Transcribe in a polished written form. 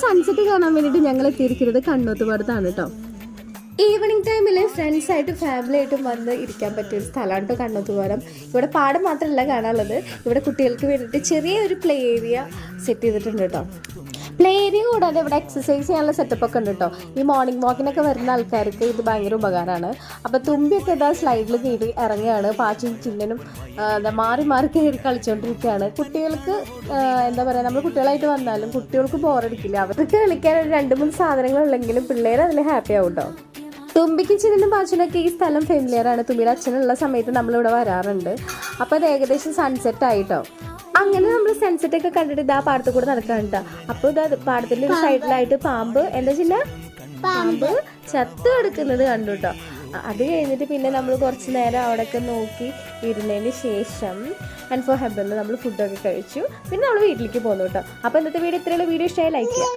Sunset കാണാൻ വേണ്ടിയിട്ട് ഞങ്ങൾ എത്തിയിരിക്കുന്നത് കണ്ണോത്തുപാടത്താണ് കേട്ടോ. ഈവനിങ് ടൈമിൽ ഫ്രണ്ട്സായിട്ട് ഫാമിലി ആയിട്ടും വന്ന് ഇരിക്കാൻ പറ്റിയ ഒരു സ്ഥലമാണ് കേട്ടോ കണ്ണോത്തുപാടം. ഇവിടെ പാടം മാത്രമല്ല കാണാനുള്ളത്, ഇവിടെ കുട്ടികൾക്ക് വേണ്ടിയിട്ട് ചെറിയൊരു പ്ലേ ഏരിയ സെറ്റ് ചെയ്തിട്ടുണ്ട് കേട്ടോ. പ്ലേ ഏരിയ കൂടാതെ ഇവിടെ എക്സസൈസ് ചെയ്യാനുള്ള സെറ്റപ്പൊക്കെ ഉണ്ട് കേട്ടോ. ഈ മോർണിംഗ് വാക്കിനൊക്കെ വരുന്ന ആൾക്കാർക്ക് ഇത് ഭയങ്കര ഉപകാരമാണ്. അപ്പോൾ തുമ്പിയൊക്കെ ഇതാ സ്ലൈഡിൽ കയറി ഇറങ്ങുകയാണ്, പാച്ചും ചിന്നനും മാറി മാറി കയറി കളിച്ചുകൊണ്ടിരിക്കുകയാണ്. കുട്ടികൾക്ക് എന്താ പറയുക, നമ്മൾ കുട്ടികളായിട്ട് വന്നാലും കുട്ടികൾക്ക് ബോറടിക്കില്ല. അവർക്ക് കളിക്കാൻ 2-3 സാധനങ്ങളുണ്ടെങ്കിലും പിള്ളേർ അതിൽ ഹാപ്പി ആവും കേട്ടോ. തുമ്പിക്ക് ചിന്നും പാച്ചിനൊക്കെ ഈ സ്ഥലം ഫെമിലിയറാണ്. തുമ്പിയുടെ അച്ഛനുള്ള സമയത്ത് നമ്മളിവിടെ വരാറുണ്ട്. അപ്പോൾ അത് ഏകദേശം സൺസെറ്റ് ആയിട്ടോ. അങ്ങനെ നമ്മൾ സൺസെറ്റ് ഒക്കെ കണ്ടിട്ട് ഇതാ പാടത്ത് കൂടെ നടക്കാൻ കേട്ടോ. അപ്പോൾ ഇതാ പാടത്തിന്റെ ഒരു സൈഡിലായിട്ട് പാമ്പ് പാമ്പ് ചത്ത് കിടക്കുന്നത് കണ്ടു കേട്ടോ. അത് കഴിഞ്ഞിട്ട് പിന്നെ നമ്മൾ കുറച്ച് നേരം അവിടെയൊക്കെ നോക്കി ഇരുന്നതിന് ശേഷം ആൻഡ് ഫോർ ഹെബറിൽ നമ്മൾ ഫുഡൊക്കെ കഴിച്ചു. പിന്നെ നമ്മൾ വീട്ടിലേക്ക് പോന്നു കേട്ടോ. അപ്പോൾ ഇന്നത്തെ വീഡിയോ ഇത്രയുള്ള വീഡിയോ ഇഷ്ടമായി ലൈക്ക് ചെയ്യാം.